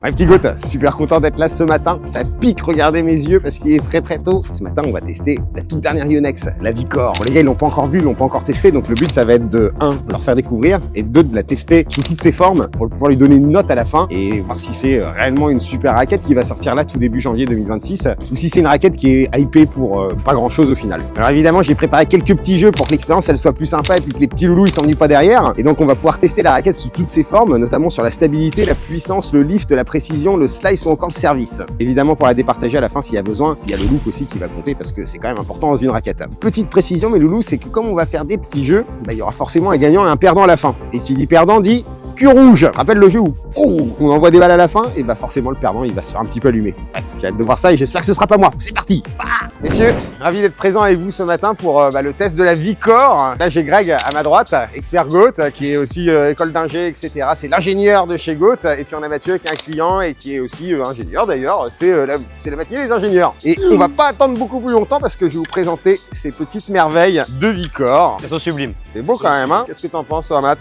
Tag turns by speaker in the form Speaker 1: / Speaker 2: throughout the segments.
Speaker 1: Ouais, petit Goth, super content d'être là ce matin. Ça pique, regardez mes yeux parce qu'il est très tôt. Ce matin, on va tester la toute dernière Yonex, la Vicor. Bon, les gars, ils l'ont pas encore vue, ils l'ont pas encore testée. Donc le but, ça va être de 1, leur faire découvrir et 2, de la tester sous toutes ses formes pour pouvoir lui donner une note à la fin et voir si c'est réellement une super raquette qui va sortir là tout début janvier 2026 ou si c'est une raquette qui est hypée pour pas grand chose au final. Alors évidemment, j'ai préparé quelques petits jeux pour que l'expérience elle soit plus sympa et puis que les petits loulous ils s'ennuient pas derrière. Et donc on va pouvoir tester la raquette sous toutes ses formes, notamment sur la stabilité, la puissance, le lift, la précision, le slice ou encore le service. Évidemment, pour la départager à la fin s'il y a besoin, il y a le look aussi qui va compter parce que c'est quand même important dans une raquette. Petite précision, mes loulous, c'est que comme on va faire des petits jeux, il y aura forcément un gagnant et un perdant à la fin. Et qui dit perdant dit cul rouge. Rappelle le jeu où on envoie des balles à la fin et forcément le perdant il va se faire un petit peu allumer. Bref, j'ai hâte de voir ça et j'espère que ce sera pas moi. C'est parti. Messieurs, ravi d'être présent avec vous ce matin pour le test de la Vicor. Là j'ai Greg à ma droite, expert Goat, qui est aussi école d'ingé, etc. C'est l'ingénieur de chez Goat. Et puis on a Mathieu qui est un client et qui est aussi ingénieur d'ailleurs. C'est la matinée des ingénieurs. Et on va pas attendre beaucoup plus longtemps parce que je vais vous présenter ces petites merveilles de Vicor.
Speaker 2: Elles sont sublimes.
Speaker 1: C'est beau quand même, hein. Qu'est-ce que t'en penses toi, Matt?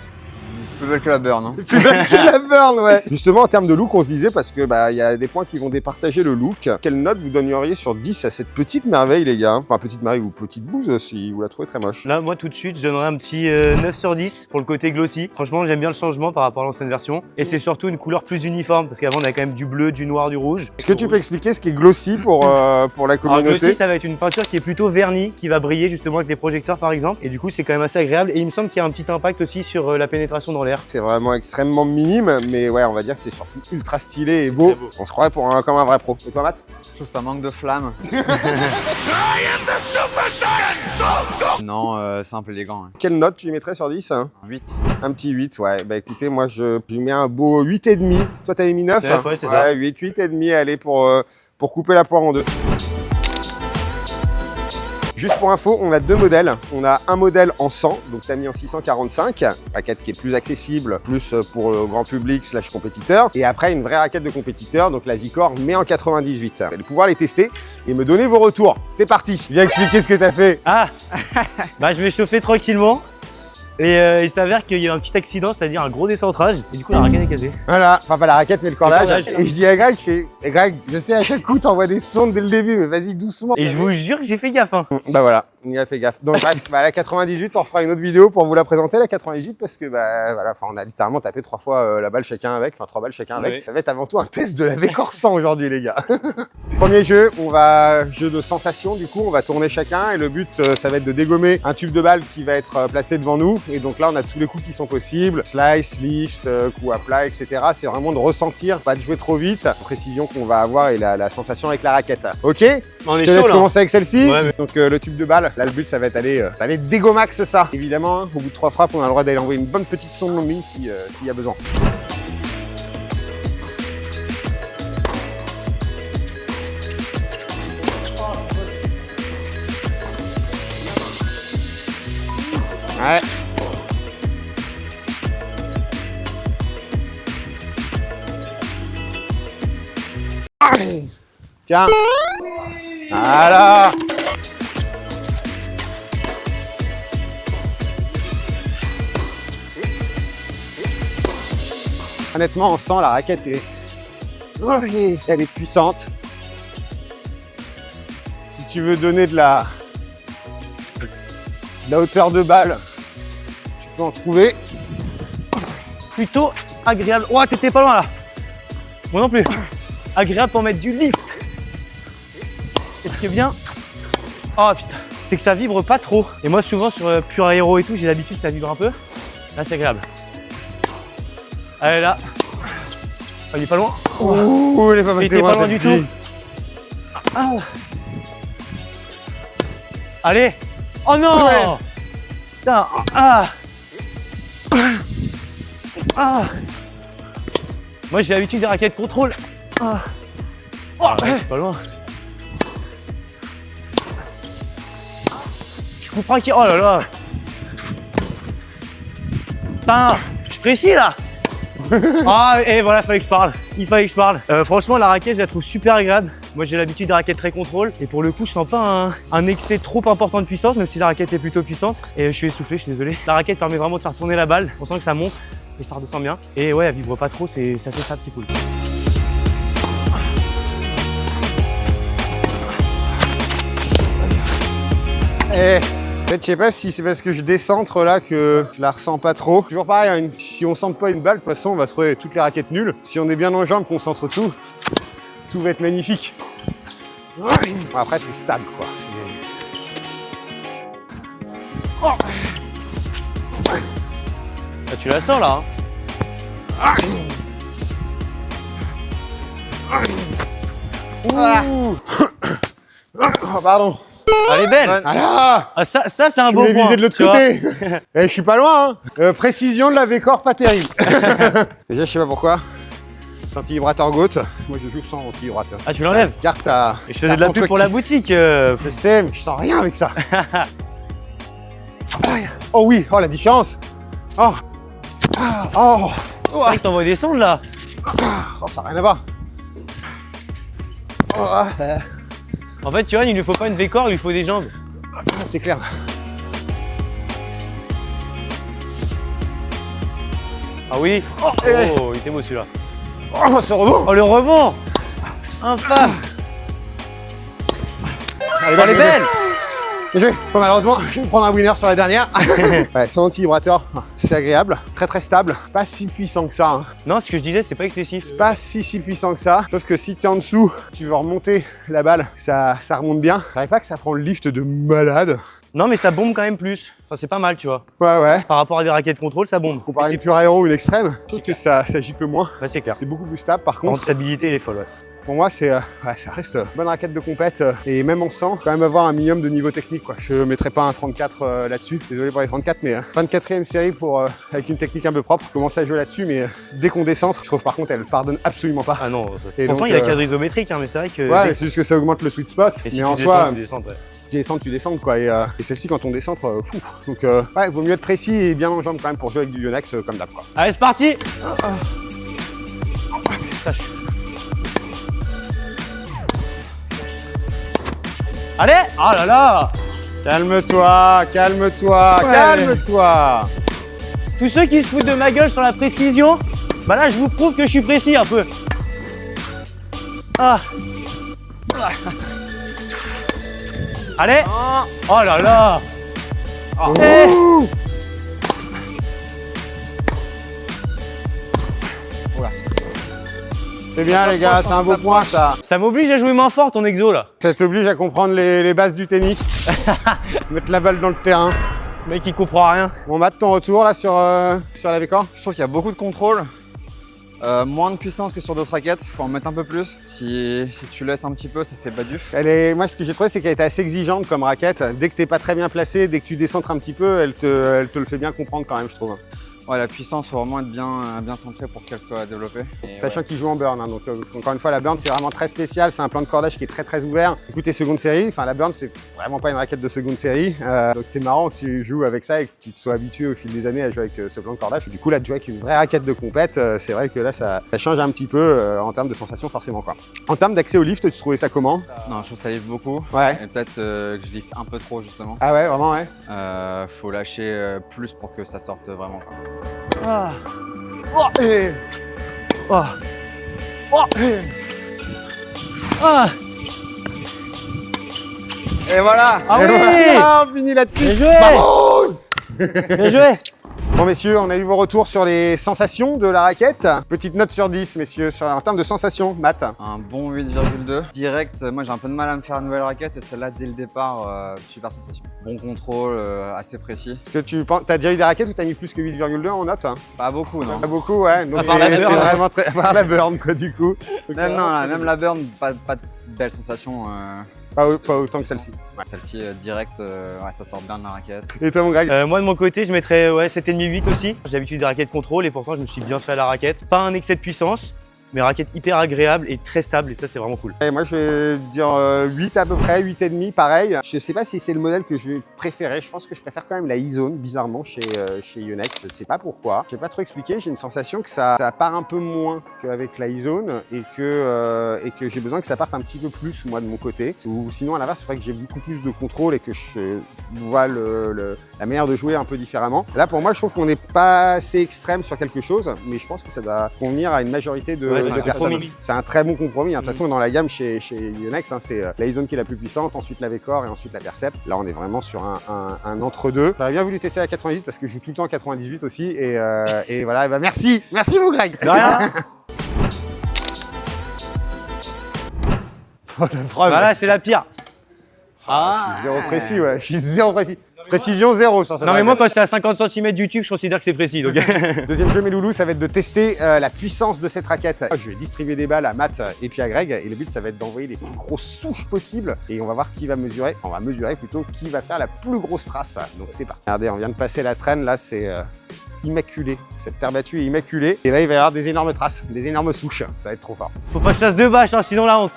Speaker 3: Plus belle que la Burn, hein.
Speaker 1: Plus belle que la Burn, ouais. Justement, en termes de look, on se disait, parce que il y a des points qui vont départager le look. Quelle note vous donneriez sur 10 à cette petite merveille, les gars? Enfin, petite merveille ou petite bouse, si vous la trouvez très moche.
Speaker 2: Là, moi, tout de suite, je donnerais un petit 9 sur 10 pour le côté glossy. Franchement, j'aime bien le changement par rapport à l'ancienne version. Et c'est surtout une couleur plus uniforme, parce qu'avant, on a quand même du bleu, du noir, du rouge.
Speaker 1: Est-ce que tu peux expliquer ce qui est glossy pour la communauté?
Speaker 2: Alors, glossy, ça va être une peinture qui est plutôt vernie, qui va briller justement avec les projecteurs, par exemple. Et du coup, c'est quand même assez agréable. Et il me semble qu'il y a un petit impact aussi sur la pénétration dans l'air.
Speaker 1: C'est vraiment extrêmement minime, mais ouais, on va dire que c'est surtout ultra stylé et beau. On se croirait comme un vrai pro. Et toi, Matt?
Speaker 3: Je trouve que ça manque de flamme. Non, simple, élégant. Hein.
Speaker 1: Quelle note tu lui mettrais sur 10 hein?
Speaker 3: 8.
Speaker 1: Un petit 8, ouais. Bah écoutez, moi je lui mets un beau 8,5. Toi, t'avais mis 9
Speaker 2: 9, ouais, c'est ça.
Speaker 1: 8,5, allez, pour couper la poire en deux. Juste pour info, on a deux modèles. On a un modèle en 100, donc t'as mis en 645, raquette qui est plus accessible, plus pour le grand public / compétiteur. Et après, une vraie raquette de compétiteur, donc la Vicor, mais en 98. Vous allez pouvoir les tester et me donner vos retours. C'est parti. Viens expliquer ce que t'as fait.
Speaker 2: Ah bah, je vais chauffer tranquillement. Et il s'avère qu'il y a eu un petit accident, c'est-à-dire un gros décentrage. Et du coup, la raquette est cassée.
Speaker 1: Voilà, enfin pas la raquette, mais le cordage.
Speaker 2: cordage.
Speaker 1: Et je dis à Greg, Greg, je sais à chaque coup t'envoies des sondes dès le début, mais vas-y doucement.
Speaker 2: Et je vous jure que j'ai fait gaffe. Hein.
Speaker 1: Bah voilà, il a fait gaffe. Donc bref, la 98, on refera une autre vidéo pour vous la présenter, la 98, parce que voilà, on a littéralement tapé 3 fois la balle chacun avec, enfin 3 balles chacun avec.
Speaker 2: Oui.
Speaker 1: Ça va être avant tout un test de la Vicor 100 aujourd'hui, les gars. Premier jeu, jeu de sensation, du coup, on va tourner chacun et le but, ça va être de dégommer un tube de balle qui va être placé devant nous. Et donc là, on a tous les coups qui sont possibles, slice, lift, coup à plat, etc. C'est vraiment de ressentir, pas de jouer trop vite, précision qu'on va avoir et la sensation avec la raquette. Ok?
Speaker 2: On
Speaker 1: Je
Speaker 2: est
Speaker 1: te
Speaker 2: chaud
Speaker 1: laisse
Speaker 2: là.
Speaker 1: commencer avec celle-ci.
Speaker 2: Ouais, mais-
Speaker 1: Donc le tube de balle, là le but ça va être d'aller dégomax ça. Évidemment, hein, au bout de 3 frappes, on a le droit d'aller envoyer une bonne petite sonde longue ligne s'il y a besoin. Ouais. Allez. Tiens. Voilà. Honnêtement, on sent la raquette elle est puissante. Si tu veux donner de la hauteur de balle, tu peux en trouver.
Speaker 2: Plutôt agréable. Oh, t'étais pas loin là. Moi non plus. Agréable pour mettre du lift. Et ce qui est bien, oh putain, c'est que ça vibre pas trop. Et moi souvent sur pur aéro et tout, j'ai l'habitude que ça vibre un peu. Là c'est agréable. Allez là. Oh, il est pas loin.
Speaker 1: Ouh, il est pas
Speaker 2: Il
Speaker 1: passé
Speaker 2: était
Speaker 1: loin
Speaker 2: pas loin du
Speaker 1: celle-ci.
Speaker 2: tout. Ah. Allez. Oh non.
Speaker 1: Ouais.
Speaker 2: Putain. Ah. Ah. Moi j'ai l'habitude des raquettes contrôle. Ah. Oh, ouais, c'est pas loin. Tu couperas qui. Oh là là. Putain, je suis précis là. Ah, et voilà, fallait que je parle. Il fallait que je parle. Franchement, la raquette, je la trouve super agréable. Moi, j'ai l'habitude des raquettes très contrôle. Et pour le coup, je sens pas un excès trop important de puissance, même si la raquette est plutôt puissante. Et je suis essoufflé, je suis désolé. La raquette permet vraiment de faire tourner la balle. On sent que ça monte et ça redescend bien. Et ouais, elle vibre pas trop, c'est ça fait ça petit cool. Eh.
Speaker 1: En fait, je sais pas si c'est parce que je décentre là que je la ressens pas trop. Toujours pareil, hein, si on centre pas une balle, de toute façon, on va trouver toutes les raquettes nulles. Si on est bien en jambes, qu'on centre tout va être magnifique. Bon, après, c'est stable, quoi.
Speaker 2: Ah, tu la sens là, hein.
Speaker 1: Ouh. Oh, pardon.
Speaker 2: Elle est belle.
Speaker 1: Ah là,
Speaker 2: Ah, ça c'est un
Speaker 1: tu
Speaker 2: beau
Speaker 1: voulais
Speaker 2: point.
Speaker 1: viser de l'autre
Speaker 2: tu vois.
Speaker 1: côté. Eh, je suis pas loin, hein. Précision de la V-Corps, pas terrible. Déjà, je sais pas pourquoi. Anti-vibrateur GOAT. Moi, je joue sans anti-vibrateur.
Speaker 2: Ah, tu l'enlèves.
Speaker 1: Carte à.
Speaker 2: Et je faisais de la pub pour la boutique.
Speaker 1: Je sais, mais je sens rien avec ça. Oh oui, oh la différence. Oh. Oh.
Speaker 2: C'est vrai que t'envoies des sondes là.
Speaker 1: Oh, ça n'a rien à voir. Oh,
Speaker 2: En fait, tu vois, il lui faut pas une V-corps, il lui faut des jambes.
Speaker 1: c'est clair.
Speaker 2: Ah oui. Oh, il était beau celui-là.
Speaker 1: Oh, ce rebond.
Speaker 2: Oh, le rebond. Infâme.
Speaker 1: Elle
Speaker 2: Elle est belle.
Speaker 1: Bon, malheureusement, je vais prendre un winner sur la dernière. Ouais, sans anti-vibrateur, c'est agréable, très très stable. Pas si puissant que ça. Hein.
Speaker 2: Non, ce que je disais, c'est pas excessif.
Speaker 1: Pas si puissant que ça. Sauf que si tu es en dessous, tu veux remonter la balle, ça remonte bien. Je dirais pas que ça prend le lift de malade.
Speaker 2: Non, mais ça bombe quand même plus. Enfin, c'est pas mal, tu vois.
Speaker 1: Ouais.
Speaker 2: Par rapport à des raquettes contrôle, ça bombe.
Speaker 1: Comparé à une pure aéro ou une extrême, je trouve que ça gicle moins.
Speaker 2: Ouais, c'est clair.
Speaker 1: C'est beaucoup plus stable. Par
Speaker 2: La
Speaker 1: contre,
Speaker 2: stabilité, elle est folle, ouais.
Speaker 1: pour moi, ça reste une bonne raquette de compète. Et même en 100, quand même avoir un minimum de niveau technique, quoi. Je mettrai pas un 34 là-dessus. Désolé pour les 34, mais 24e série avec une technique un peu propre. Je commence à jouer là-dessus, mais dès qu'on descend, je trouve par contre, elle pardonne absolument pas.
Speaker 2: Ah non.
Speaker 1: Et
Speaker 2: Pourtant,
Speaker 1: donc,
Speaker 2: il y a le cadre isométrique, hein, mais c'est vrai que.
Speaker 1: Ouais, mais c'est juste que ça augmente le sweet spot.
Speaker 2: Et si
Speaker 1: mais
Speaker 2: tu
Speaker 1: en
Speaker 2: descends,
Speaker 1: soi,
Speaker 2: tu descends, ouais.
Speaker 1: tu descends, quoi. Et celle-ci, quand on descend, fou. Donc, ouais, vaut mieux être précis et bien en jambes quand même pour jouer avec du Yonex comme d'hab, quoi.
Speaker 2: Allez, c'est parti. Tâche. Allez. Oh là là.
Speaker 1: Calme-toi.
Speaker 2: Ouais.
Speaker 1: Calme-toi.
Speaker 2: Tous ceux qui se foutent de ma gueule sur la précision, bah là, je vous prouve que je suis précis un peu. Ah. Allez. Oh là là. Eh.
Speaker 1: C'est bien, les gars, c'est un beau point, ça.
Speaker 2: Ça m'oblige à jouer moins fort ton exo là.
Speaker 1: Ça t'oblige à comprendre les bases du tennis. Mettre la balle dans le terrain.
Speaker 2: Le mec il comprend rien.
Speaker 1: Bon, Matt, ton retour là sur la V-Corps.
Speaker 3: Je trouve qu'il y a beaucoup de contrôle. Moins de puissance que sur d'autres raquettes, faut en mettre un peu plus. Si tu laisses un petit peu, ça fait baduf.
Speaker 1: Moi, ce que j'ai trouvé, c'est qu'elle était assez exigeante comme raquette. Dès que t'es pas très bien placé, dès que tu décentres un petit peu, elle te le fait bien comprendre quand même, je trouve.
Speaker 3: Ouais, la puissance, faut vraiment être bien centré pour qu'elle soit développée. Et
Speaker 1: Sachant qu'il joue en burn, hein, donc encore une fois, la burn c'est vraiment très spécial, c'est un plan de cordage qui est très très ouvert. Écoutez, seconde série, enfin la burn c'est vraiment pas une raquette de seconde série, donc c'est marrant que tu joues avec ça et que tu te sois habitué au fil des années à jouer avec ce plan de cordage. Du coup là, de jouer avec une vraie raquette de compète, c'est vrai que là ça change un petit peu en termes de sensation forcément, quoi. En termes d'accès au lift, tu trouvais ça comment?
Speaker 3: Non, je trouve que ça livre beaucoup.
Speaker 1: Ouais.
Speaker 3: Et peut-être que je lift un peu trop justement.
Speaker 1: Ah ouais, vraiment, ouais.
Speaker 3: Faut lâcher plus pour que ça sorte vraiment, quoi.
Speaker 2: Ah.
Speaker 1: Et...
Speaker 2: Oh. Oh. Ah.
Speaker 1: Et voilà.
Speaker 2: Ah
Speaker 1: Et
Speaker 2: oui.
Speaker 1: voilà, on finit là-dessus.
Speaker 2: Bien joué.
Speaker 1: Vamos.
Speaker 2: Bien joué.
Speaker 1: Bon messieurs, on a eu vos retours sur les sensations de la raquette. Petite note sur 10 messieurs, en termes de sensations, Matt.
Speaker 3: Un bon 8,2. Direct, moi j'ai un peu de mal à me faire une nouvelle raquette et celle-là dès le départ, super sensation. Bon contrôle, assez précis.
Speaker 1: Est-ce que tu penses, t'as déjà eu des raquettes où t'as mis plus que 8,2 en note?
Speaker 3: Pas beaucoup, non.
Speaker 1: Pas beaucoup, ouais. Donc
Speaker 2: À part la
Speaker 1: c'est
Speaker 2: burn.
Speaker 1: vraiment très... À part la burn, quoi, du coup. Donc,
Speaker 3: Même,
Speaker 1: c'est
Speaker 3: non,
Speaker 1: vraiment-
Speaker 3: même la burn, pas de belle sensation.
Speaker 1: Pas autant que celle-ci. Ouais.
Speaker 3: Celle-ci, direct, ouais, ça sort bien de la raquette.
Speaker 1: Et toi mon Greg?
Speaker 2: Moi de mon côté, je mettrais 7,5-8 aussi. J'ai l'habitude des raquettes contrôle et pourtant je me suis bien fait à la raquette. Pas un excès de puissance, mais raquette hyper agréable et très stable et ça c'est vraiment cool.
Speaker 1: Et moi je vais dire 8 à peu près, 8,5 pareil. Je sais pas si c'est le modèle que je préférais, je pense que je préfère quand même la E-Zone, bizarrement chez Yonex, je sais pas pourquoi. Je sais pas trop expliquer, j'ai une sensation que ça part un peu moins qu'avec la E-Zone et que j'ai besoin que ça parte un petit peu plus moi de mon côté. Ou sinon à l'inverse, c'est vrai que j'ai beaucoup plus de contrôle et que je vois la manière de jouer un peu différemment. Là pour moi je trouve qu'on n'est pas assez extrême sur quelque chose, mais je pense que ça doit convenir à une majorité de
Speaker 2: Ouais, c'est un
Speaker 1: personnes.
Speaker 2: compromis.
Speaker 1: C'est un très bon compromis. De toute façon, dans la gamme chez Yonex, hein, c'est la E-Zone qui est la plus puissante, ensuite la V-Core et ensuite la Percept. Là, on est vraiment sur un entre-deux. J'aurais bien voulu tester la 98 parce que je joue tout le temps à 98 aussi. Et voilà, et bah merci mon Greg.
Speaker 2: De rien. Voilà, c'est la pire.
Speaker 1: Je suis zéro précis, ouais. Je suis zéro précis. Précision zéro sur cette
Speaker 2: Non mais moi
Speaker 1: raquette.
Speaker 2: quand c'est à 50 cm du tube, je considère que c'est précis. Donc...
Speaker 1: Deuxième jeu, mes loulous, ça va être de tester la puissance de cette raquette. Je vais distribuer des balles à Matt et puis à Greg. Et le but, ça va être d'envoyer les plus grosses souches possibles. Et on va voir qui va mesurer, enfin on va mesurer plutôt qui va faire la plus grosse trace. Donc c'est parti. Regardez, on vient de passer la traîne, là c'est immaculé. Cette terre battue est immaculée. Et là, il va y avoir des énormes traces, des énormes souches. Ça va être trop fort.
Speaker 2: Faut pas que je fasse deux bâches, hein, sinon la honte.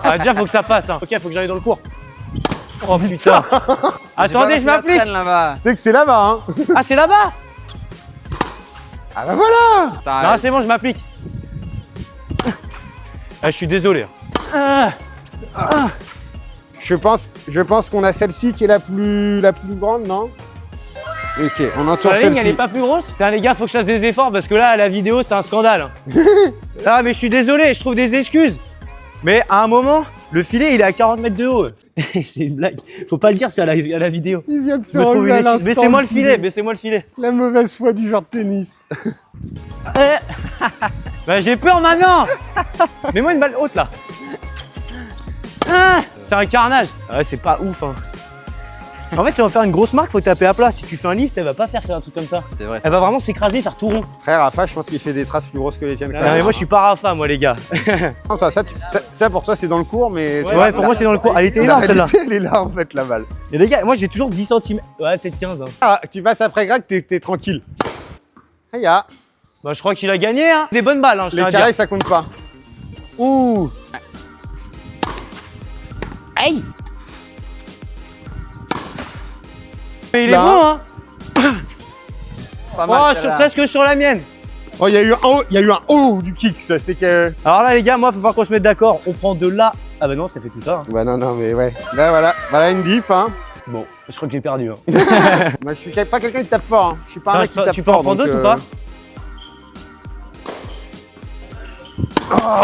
Speaker 2: Ah, déjà faut que ça passe. Hein. Ok, faut que j'aille dans le cours. Oh putain. Attendez, je m'applique.
Speaker 3: là-bas.
Speaker 1: Tu sais que c'est là-bas, hein.
Speaker 2: Ah, c'est là-bas.
Speaker 1: Ah bah voilà.
Speaker 2: Non, c'est bon, je m'applique. Ah, je suis désolé.
Speaker 1: Je pense qu'on a celle-ci qui est la plus grande, non? Ok, on entoure
Speaker 2: La ligne, elle
Speaker 1: celle-ci.
Speaker 2: est pas plus grosse? Putain, les gars, faut que je fasse des efforts parce que là, à la vidéo, c'est un scandale. Ah, mais je suis désolé, je trouve des excuses. Mais à un moment, le filet, il est à 40 mètres de haut. C'est une blague. Faut pas le dire, c'est à la vidéo.
Speaker 1: Il vient de se
Speaker 2: Je me trouve
Speaker 1: relever
Speaker 2: une
Speaker 1: à
Speaker 2: excuse.
Speaker 1: l'instant.
Speaker 2: Baissez-moi le filet, baissez-moi le filet.
Speaker 1: La mauvaise foi du joueur de tennis.
Speaker 2: Bah, j'ai peur maintenant. Mets-moi une balle haute là. C'est un carnage. Ouais, c'est pas ouf. Hein. En fait, si on va faire une grosse marque, faut taper à plat. Si tu fais un lift, elle va pas faire un truc comme ça.
Speaker 3: C'est vrai.
Speaker 2: Elle va vraiment s'écraser, faire tout rond.
Speaker 1: Frère Rafa, je pense qu'il fait des traces plus grosses que les tiennes.
Speaker 2: Non, mais moi, je suis pas Rafa, moi, les gars.
Speaker 1: Non, ça, pour toi, c'est dans le cours, mais. tu vois,
Speaker 2: Ouais, pour moi, c'est dans le cours. Elle était
Speaker 1: la
Speaker 2: énorme, celle-là.
Speaker 1: réalité, elle est là, en fait, la balle.
Speaker 2: Et les gars, moi, j'ai toujours 10 cm. Ouais, peut-être 15. Hein.
Speaker 1: Ah, tu passes après Greg, t'es tranquille. Aïe, ah.
Speaker 2: Bah, je crois qu'il a gagné, hein. Des bonnes balles, hein, je
Speaker 1: Les
Speaker 2: tiens à
Speaker 1: carrés,
Speaker 2: dire.
Speaker 1: ça compte pas.
Speaker 2: Ouh.
Speaker 1: Aïe.
Speaker 2: Mais il est
Speaker 1: Ça.
Speaker 2: bon, hein.
Speaker 3: Pas
Speaker 2: Oh,
Speaker 3: mal,
Speaker 2: presque sur la mienne.
Speaker 1: Oh, il y a eu un haut du kick, ça, c'est que.
Speaker 2: Alors là, les gars, moi, faut falloir qu'on se mette d'accord. On prend de là. Ah bah non, ça fait tout ça. Hein.
Speaker 1: Bah, non, mais ouais. Là, voilà une diff, hein.
Speaker 2: Bon, je crois que j'ai perdu. Hein.
Speaker 1: Moi, je suis pas quelqu'un qui tape fort, hein. Je suis pas un
Speaker 2: Tiens,
Speaker 1: mec qui tape
Speaker 2: tu peux en
Speaker 1: fort.
Speaker 2: prendre
Speaker 1: donc,
Speaker 2: d'autres ou pas?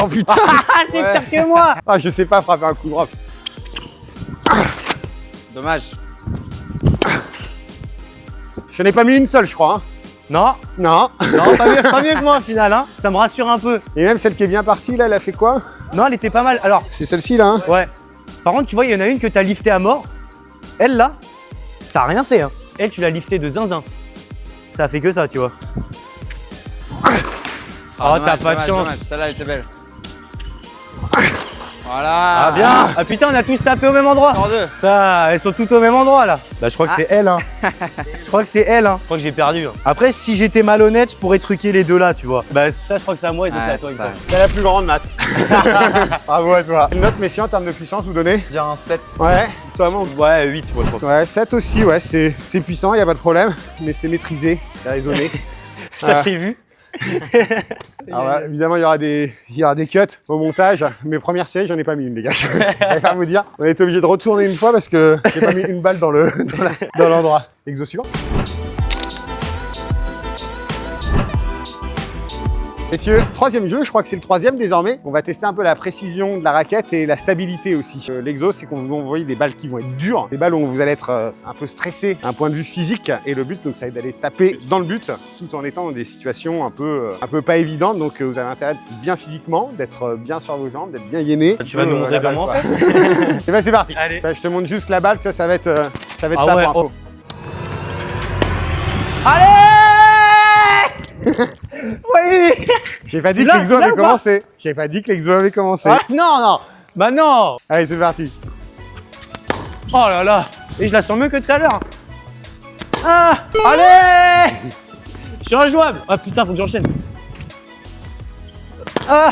Speaker 1: Oh, putain.
Speaker 2: Ah, c'est pire que moi.
Speaker 1: Ah, je sais pas frapper un coup de rock.
Speaker 3: Dommage.
Speaker 1: Je n'ai pas mis une seule, je crois. Hein.
Speaker 2: Non,
Speaker 1: Non.
Speaker 2: non, pas mieux que moi au final. Hein. Ça me rassure un peu.
Speaker 1: Et même celle qui est bien partie, là, elle a fait quoi?
Speaker 2: Non, elle était pas mal. Alors,
Speaker 1: C'est celle-ci, là, hein.
Speaker 2: ouais. Par contre, tu vois, il y en a une que t'as liftée à mort. Elle, là, ça a rien fait. Hein. Elle, tu l'as liftée de zinzin. Ça a fait que ça, tu vois. Oh, t'as pas de chance.
Speaker 3: Dommage. Celle-là, elle était belle. Voilà.
Speaker 2: Ah, bien. Ah, putain, on a tous tapé au même endroit.
Speaker 3: En deux.
Speaker 2: Putain, elles sont toutes au même endroit, là. Bah, je crois que c'est elle, hein. Je crois que c'est elle, hein. Je crois que j'ai perdu. Hein. Après, si j'étais malhonnête, je pourrais truquer les deux là, tu vois. Bah, ça, je crois que c'est à moi et ça, c'est à toi. il me semble.
Speaker 1: C'est la plus grande, Matt. Bravo à toi. Une note, messieurs, en termes de puissance, vous donnez?
Speaker 3: Je dirais un 7.
Speaker 1: Ouais, toi, mon.
Speaker 2: Ouais, 8, moi, je pense.
Speaker 1: Ouais, 7 aussi, ouais, c'est puissant, y a pas de problème. Mais c'est maîtrisé, c'est raisonné.
Speaker 2: Ça s'est vu.
Speaker 1: Alors là, évidemment, il y aura des cuts au montage. Mes premières séries, j'en ai pas mis une, les gars. Je vais pas vous dire. On a été obligé de retourner une fois parce que j'ai pas mis une balle dans l'endroit. Exo suivant. Messieurs, troisième jeu, je crois que c'est le troisième désormais. On va tester un peu la précision de la raquette et la stabilité aussi. L'exo, c'est qu'on vous envoie des balles qui vont être dures, des balles où vous allez être un peu stressé d'un point de vue physique. Et le but, donc, ça va être d'aller taper dans le but, tout en étant dans des situations un peu pas évidentes. Donc, vous avez intérêt d'être bien physiquement, d'être bien sur vos jambes, d'être bien gainé.
Speaker 2: Tu vas nous montrer comment on fait?
Speaker 1: Et ben c'est parti.
Speaker 2: Allez.
Speaker 1: Ben, je te montre juste la balle, ça va être ça
Speaker 2: Ah
Speaker 1: pour
Speaker 2: ouais,
Speaker 1: info.
Speaker 2: Allez. Oui.
Speaker 1: J'ai pas dit
Speaker 2: Là,
Speaker 1: que l'exo
Speaker 2: là
Speaker 1: avait
Speaker 2: ou pas
Speaker 1: commencé. J'ai pas dit que l'exo avait commencé.
Speaker 2: Ah, non, non. Bah non.
Speaker 1: Allez, c'est parti.
Speaker 2: Oh là là. Et je la sens mieux que tout à l'heure. Ah. Allez. Je suis injouable. Ah putain, faut que j'enchaîne. Ah.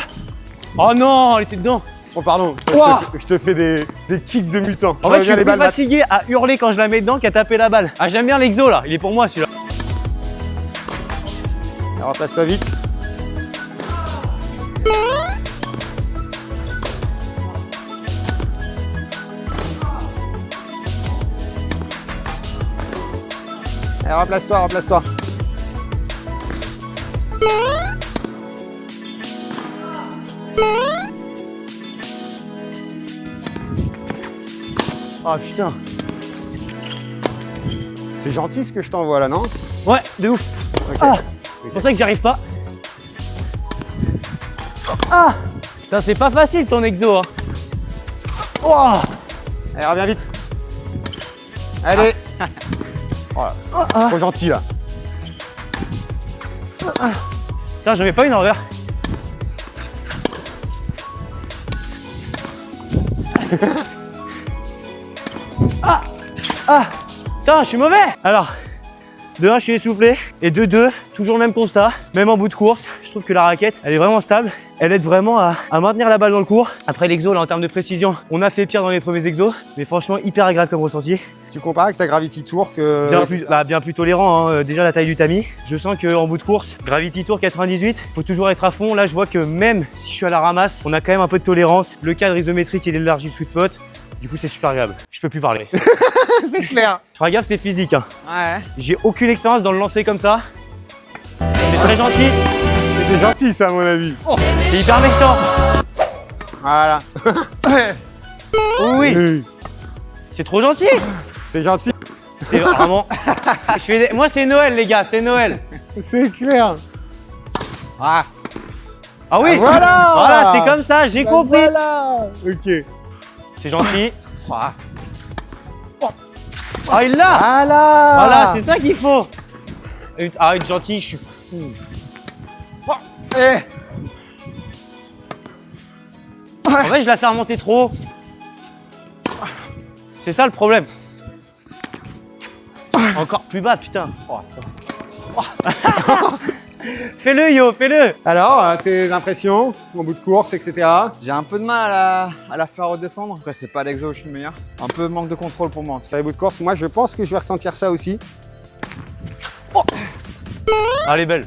Speaker 2: Oh non, elle était dedans.
Speaker 1: Oh pardon,
Speaker 2: Ouah.
Speaker 1: je te fais des kicks de mutant.
Speaker 2: En fait, je suis
Speaker 1: les
Speaker 2: plus
Speaker 1: balles, Matt.
Speaker 2: fatigué à hurler quand je la mets dedans qu'à taper la balle. Ah, j'aime bien l'exo là. Il est pour moi celui-là.
Speaker 1: Alors, place-toi vite. Allez, remplace-toi.
Speaker 2: Ah putain.
Speaker 1: C'est gentil ce que je t'envoie là, non?
Speaker 2: Ouais, de ouf.
Speaker 1: Ok.
Speaker 2: Ah, c'est pour ça que j'y arrive pas. Ah. Putain, c'est pas facile ton exo. Hein. Oh.
Speaker 1: Allez, reviens vite. Allez. Voilà. Trop gentil là.
Speaker 2: Putain, j'en mets pas une en revers. Putain, je suis mauvais. Alors, de 1, je suis essoufflé. Et de 2, toujours le même constat. Même en bout de course, je trouve que la raquette, elle est vraiment stable. Elle aide vraiment à maintenir la balle dans le cours. Après l'exo, là, en termes de précision, on a fait pire dans les premiers exos. Mais franchement, hyper agréable comme ressenti.
Speaker 1: Tu compares avec ta Gravity Tour que...
Speaker 2: Bien plus tolérant, hein. Déjà la taille du tamis. Je sens qu'en bout de course, Gravity Tour 98, faut toujours être à fond. Là, je vois que même si je suis à la ramasse, on a quand même un peu de tolérance. Le cadre isométrique, il élargit sweet spot. Du coup, c'est super agréable. Je peux plus parler.
Speaker 1: C'est clair.
Speaker 2: Feras gaffe, c'est physique. Hein.
Speaker 3: Ouais.
Speaker 2: J'ai aucune expérience dans le lancer comme ça. C'est très gentil.
Speaker 1: C'est gentil ça à mon avis. Oh.
Speaker 2: C'est hyper méchant.
Speaker 1: Voilà.
Speaker 2: Oui. C'est trop gentil.
Speaker 1: C'est gentil.
Speaker 2: C'est vraiment... Moi, c'est Noël, les gars. C'est Noël.
Speaker 1: C'est clair.
Speaker 3: Ah.
Speaker 2: Ah oui.
Speaker 1: Voilà.
Speaker 2: Voilà, c'est comme ça. J'ai compris.
Speaker 1: Voilà. Ok.
Speaker 2: C'est gentil.
Speaker 3: Ah.
Speaker 2: Ah, il l'a.
Speaker 1: Voilà.
Speaker 2: Voilà, c'est ça qu'il faut. Ah, une gentille, je suis...
Speaker 1: Eh.
Speaker 2: En fait, je la fais remonter trop haut. C'est ça le problème. Encore plus bas, putain. Oh, ça... Fais-le, yo, fais-le.
Speaker 1: Alors, tes impressions en bout de course, etc.
Speaker 3: J'ai un peu de mal à la faire redescendre. Après, c'est pas l'exo où je suis le meilleur. Un peu manque de contrôle pour moi.
Speaker 1: Sur les bouts de course, moi je pense que je vais ressentir ça aussi.
Speaker 2: Ah, elle est belle.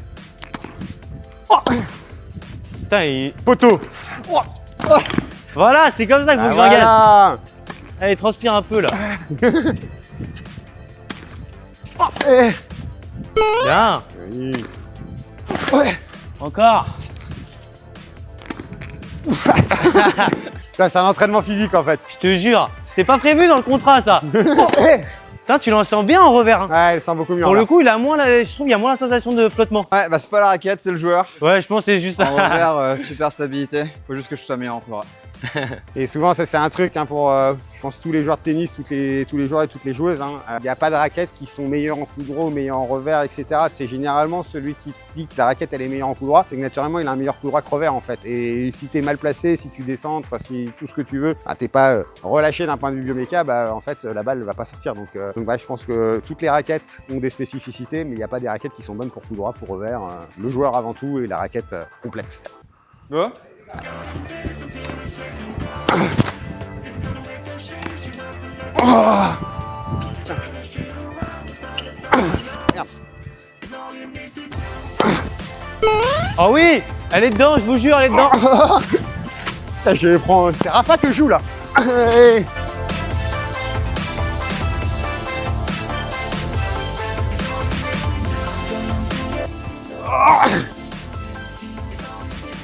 Speaker 2: Putain, il...
Speaker 1: Poteau.
Speaker 2: Voilà, c'est comme ça qu'il faut que je regarde.
Speaker 1: Voilà.
Speaker 2: Allez, transpire un peu là. Bien.
Speaker 1: Oui.
Speaker 2: Encore.
Speaker 1: Ça, c'est un entraînement physique en fait.
Speaker 2: Je te jure, c'était pas prévu dans le contrat ça. Putain, tu l'en sens bien en revers. Hein.
Speaker 1: Ouais, elle sent beaucoup mieux.
Speaker 2: Pour
Speaker 1: là.
Speaker 2: le coup, il a moins je trouve qu'il y a moins la sensation de flottement.
Speaker 3: Ouais, bah c'est pas la raquette, c'est le joueur.
Speaker 2: Ouais, je pense que c'est juste ça.
Speaker 3: En revers, super stabilité. Faut juste que je sois meilleur en couloir.
Speaker 1: Et souvent, ça c'est un truc hein, pour, je pense, tous les joueurs de tennis, tous les joueurs et toutes les joueuses. Il n'y a pas de raquettes qui sont meilleures en coup droit ou meilleures en revers, etc. C'est généralement celui qui dit que la raquette elle est meilleure en coup droit, c'est que naturellement il a un meilleur coup droit que revers en fait. Et si tu es mal placé, si tu décentres, si tout ce que tu veux, t'es pas relâché d'un point de vue bioméca, en fait la balle ne va pas sortir. Donc ouais, je pense que toutes les raquettes ont des spécificités, mais il n'y a pas des raquettes qui sont bonnes pour coup droit, pour revers. Le joueur avant tout et la raquette complète.
Speaker 3: Ouais.
Speaker 1: Oh merde.
Speaker 2: Oh oui, elle est dedans, je vous jure, elle est dedans.
Speaker 1: Putain, je prends. C'est Rafa que je joue là.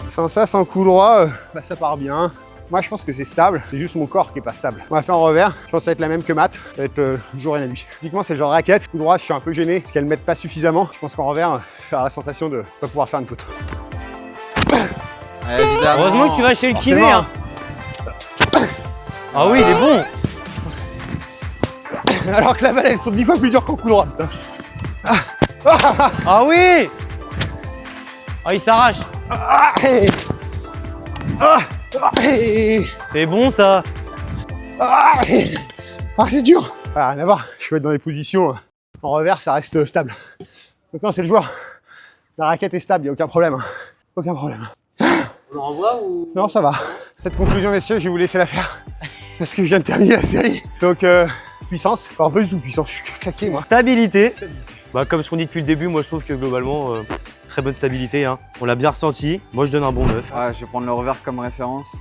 Speaker 1: Sans ça, sans coup droit, ça part bien. Moi, je pense que c'est stable. C'est juste mon corps qui est pas stable. On va faire en revers. Je pense que ça va être la même que Matt. Ça va être jour et la nuit. Typiquement, c'est le genre de raquette. Coup droit, je suis un peu gêné parce qu'elles ne mettent pas suffisamment. Je pense qu'en revers, j'ai la sensation de pas pouvoir faire une faute.
Speaker 3: Évidemment.
Speaker 2: Heureusement que tu vas chez le kiné.
Speaker 1: Forcément.
Speaker 2: Hein. Ah oui, il est bon.
Speaker 1: Alors que la balle, elles sont 10 fois plus dures qu'en coup droit. Putain.
Speaker 2: Ah oui. Ah, il s'arrache. C'est bon ça.
Speaker 1: C'est dur. Rien à voir. Je peux être dans des positions en revers, ça reste stable. Donc non, c'est le joueur. La raquette est stable, il n'y a aucun problème. Aucun problème.
Speaker 2: On en renvoie ou...
Speaker 1: Non, ça va. Cette conclusion, messieurs, je vais vous laisser la faire. Parce que je viens de terminer la série. Donc, puissance. Enfin, pas du tout puissance, je suis claqué, moi.
Speaker 2: Stabilité. Bah, comme ce qu'on dit depuis le début, moi je trouve que globalement, très bonne stabilité, hein. On l'a bien ressenti. Moi, je donne un bon 9.
Speaker 3: Ouais, je vais prendre le revers comme référence.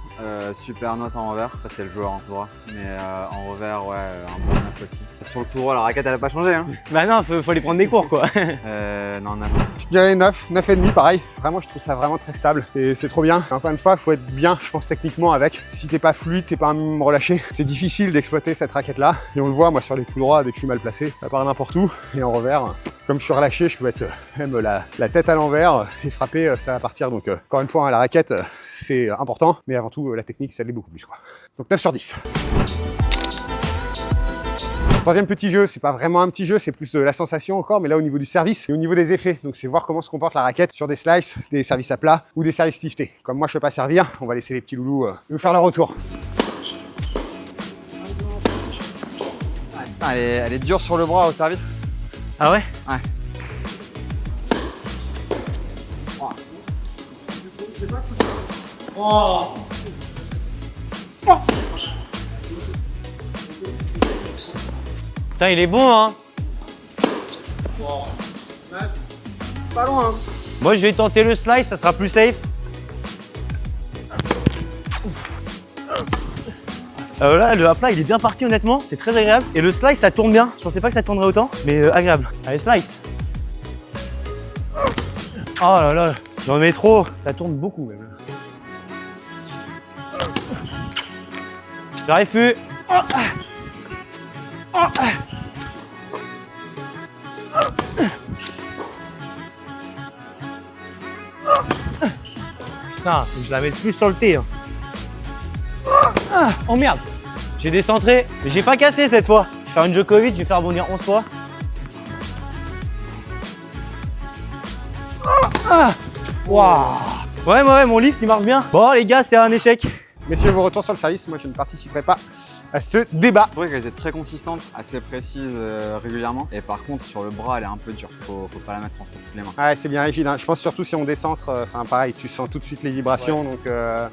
Speaker 3: Super note en revers. Après, c'est le joueur en coup droit. Mais en revers, ouais, un bon 9 aussi. Sur le coup droit, la raquette, elle a pas changé. Hein.
Speaker 2: Bah non, faut aller prendre des cours, quoi.
Speaker 3: Non, 9.
Speaker 1: Je dirais 9, 9,5 pareil. Vraiment, je trouve ça vraiment très stable et c'est trop bien. Encore une fois, il faut être bien, je pense, techniquement avec. Si t'es pas fluide, t'es pas un minimum relâché, c'est difficile d'exploiter cette raquette-là. Et on le voit, moi, sur les coups droits, dès que je suis mal placé, ça part n'importe où. Et en revers, comme je suis relâché, je peux mettre même la tête à l'envers et frapper, ça va partir. Donc, encore une fois, hein, la raquette, c'est important, mais avant tout, la technique, ça l'est beaucoup plus, quoi. Donc 9 sur 10. Troisième petit jeu, c'est pas vraiment un petit jeu, c'est plus de la sensation encore, mais là au niveau du service et au niveau des effets. Donc c'est voir comment se comporte la raquette sur des slices, des services à plat ou des services liftés. Comme moi je peux pas servir, on va laisser les petits loulous nous faire leur retour.
Speaker 3: Elle est dure sur le bras au service.
Speaker 2: Ah ouais?
Speaker 3: Ouais.
Speaker 2: Oh. Putain, il est bon, hein.
Speaker 3: Pas loin.
Speaker 2: Moi, je vais tenter le slice, ça sera plus safe. Là, le plat, il est bien parti, honnêtement. C'est très agréable. Et le slice, ça tourne bien. Je pensais pas que ça tournerait autant, mais agréable. Allez, slice. Oh là là, j'en mets trop. Ça tourne beaucoup, même. J'arrive plus. Putain, faut que je la mette plus sur le thé. Hein. Oh merde, j'ai décentré, mais j'ai pas cassé cette fois. Je vais faire une Djokovic, je vais faire rebondir 11 fois. Waouh. Ouais, mon lift il marche bien. Bon les gars, c'est un échec.
Speaker 1: Messieurs, vos retours sur le service, moi je ne participerai pas à ce débat.
Speaker 3: Je trouvais qu'elle était très consistante, assez précise régulièrement. Et par contre, sur le bras, elle est un peu dure. Faut pas la mettre entre toutes les mains.
Speaker 1: Ouais, c'est bien rigide, hein. Je pense surtout si on décentre, enfin pareil, tu sens tout de suite les vibrations, donc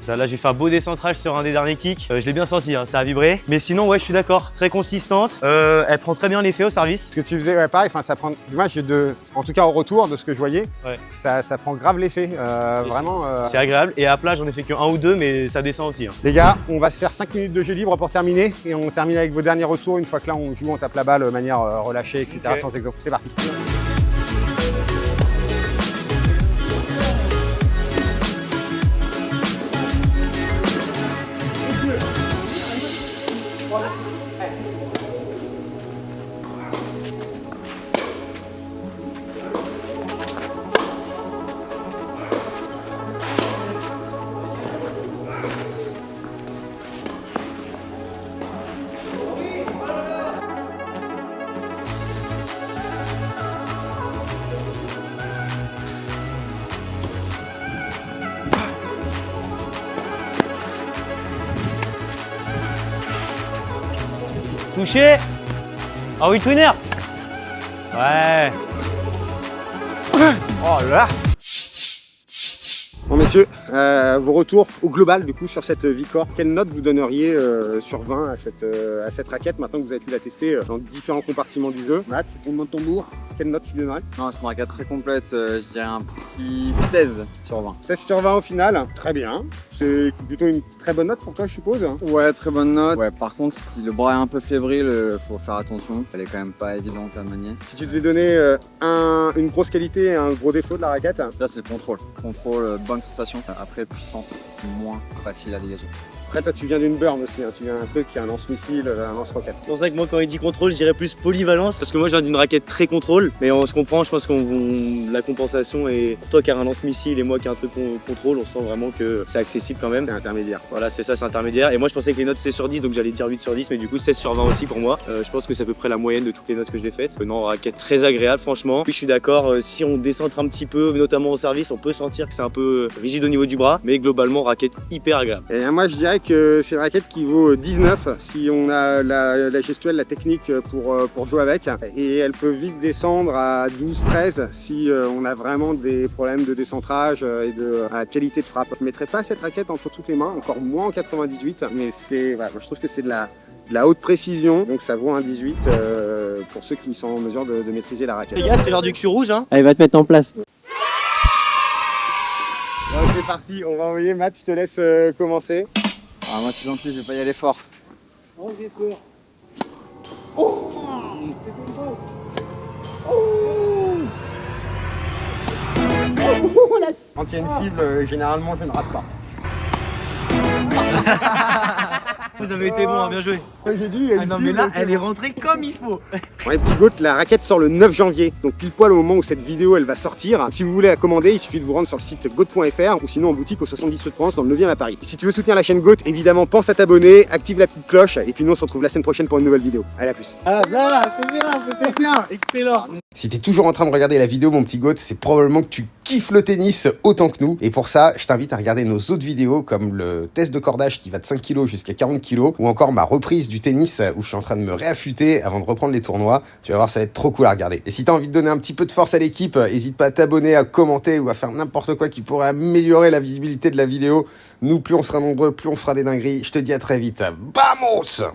Speaker 2: Ça, là, j'ai fait un beau décentrage sur un des derniers kicks. Je l'ai bien senti, hein, ça a vibré. Mais sinon, ouais, je suis d'accord. Très consistante. Elle prend très bien l'effet au service.
Speaker 1: ce que tu faisais, ouais, pareil, enfin ça prend, moi en tout cas au retour de ce que je voyais,
Speaker 2: Ouais.
Speaker 1: ça prend grave l'effet, vraiment.
Speaker 2: C'est agréable. Et à plat, j'en ai fait que 1 ou 2, mais ça descend aussi. Hein.
Speaker 1: Les gars, on va se faire 5 minutes de jeu libre pour terminer et on termine avec vos derniers retours. Une fois que là on joue, on tape la balle de manière relâchée, etc.
Speaker 2: Ok.
Speaker 1: Sans exemple. C'est parti.
Speaker 2: Touché. Ah oui, Twinner. Ouais.
Speaker 1: Oh là. Bon messieurs, vos retours au global du coup sur cette Vicor, quelle note vous donneriez sur 20 à cette raquette maintenant que vous avez pu la tester dans différents compartiments du jeu? Matt, roulement de tambour, quelle note tu donnerais?
Speaker 3: Non, c'est une raquette très complète. Je dirais un petit 16 sur 20.
Speaker 1: 16 sur 20 au final, très bien. C'est plutôt une très bonne note pour toi je suppose?
Speaker 3: Ouais, très bonne note. Ouais, par contre, si le bras est un peu fébrile, faut faire attention. Elle est quand même pas évidente à manier.
Speaker 1: Si tu devais donner une grosse qualité et un gros défaut de la raquette?
Speaker 3: Là, c'est le contrôle. Contrôle, bonne sensation. Après, puissante, moins facile à dégager.
Speaker 1: Après toi tu viens d'une burn aussi, hein. Tu viens d'un truc qui a un lance-missile, un lance-roquette.
Speaker 2: C'est pour ça que moi, quand il dit contrôle, je dirais plus polyvalence. Parce que moi, je viens d'une raquette très contrôle. Mais on se comprend, je pense que la compensation est. Pour toi qui as un lance-missile et moi qui ai un truc contrôle, on sent vraiment que c'est accessible quand même.
Speaker 1: C'est intermédiaire.
Speaker 2: Voilà, c'est ça, c'est intermédiaire. Et moi, je pensais que les notes 16 sur 10, donc j'allais dire 8 sur 10, mais du coup, 16 sur 20 aussi pour moi. Je pense que c'est à peu près la moyenne de toutes les notes que j'ai faites. Non, raquette très agréable, franchement. Puis je suis d'accord, si on décentre un petit peu, notamment au service, on peut sentir que c'est un peu rigide au niveau du bras, mais globalement, raquette hyper agréable.
Speaker 1: Et moi je dirais que c'est une raquette qui vaut 19 si on a la gestuelle, la technique pour jouer avec. Et elle peut vite descendre à 12-13 si on a vraiment des problèmes de décentrage et de qualité de frappe. Je ne mettrais pas cette raquette entre toutes les mains, encore moins en 98, mais voilà, je trouve que c'est de la haute précision, donc ça vaut un 18 pour ceux qui sont en mesure de maîtriser la raquette.
Speaker 2: Les gars, c'est l'heure du cul rouge, hein.
Speaker 4: Allez, va te mettre en place.
Speaker 1: parti, on va envoyer. Matt, je te laisse commencer.
Speaker 3: Ah, moi, je suis gentil, je vais pas y aller fort.
Speaker 1: Oh, j'ai peur. Oh, quand il y a une cible, généralement, je ne rate pas.
Speaker 2: Vous avez été bon, hein, bien joué.
Speaker 1: J'ai dit, il y a une
Speaker 2: Ah non,
Speaker 1: cible,
Speaker 2: mais là,
Speaker 1: c'est
Speaker 2: elle
Speaker 1: bon.
Speaker 2: est rentrée comme il faut.
Speaker 1: Ouais, petit goat, la raquette sort le 9 janvier, donc pile poil au moment où cette vidéo elle va sortir. Si vous voulez la commander, il suffit de vous rendre sur le site goat.fr ou sinon en boutique au 70 rue de Provence dans le 9e à Paris. Et si tu veux soutenir la chaîne Goat, évidemment pense à t'abonner, active la petite cloche et puis nous on se retrouve la semaine prochaine pour une nouvelle vidéo. Allez, à plus.
Speaker 2: Ah, là, c'était bien, excellent.
Speaker 1: Si t'es toujours en train de regarder la vidéo, mon petit Goat, c'est probablement que tu kiffes le tennis autant que nous. Et pour ça, je t'invite à regarder nos autres vidéos comme le test de cordage qui va de 5 kg jusqu'à 40 kg ou encore ma reprise du tennis où je suis en train de me réaffûter avant de reprendre les tournois. Tu vas voir, ça va être trop cool à regarder. Et si t'as envie de donner un petit peu de force à l'équipe, n'hésite pas à t'abonner, à commenter ou à faire n'importe quoi qui pourrait améliorer la visibilité de la vidéo. Nous, plus on sera nombreux, plus on fera des dingueries. Je te dis à très vite. Vamos!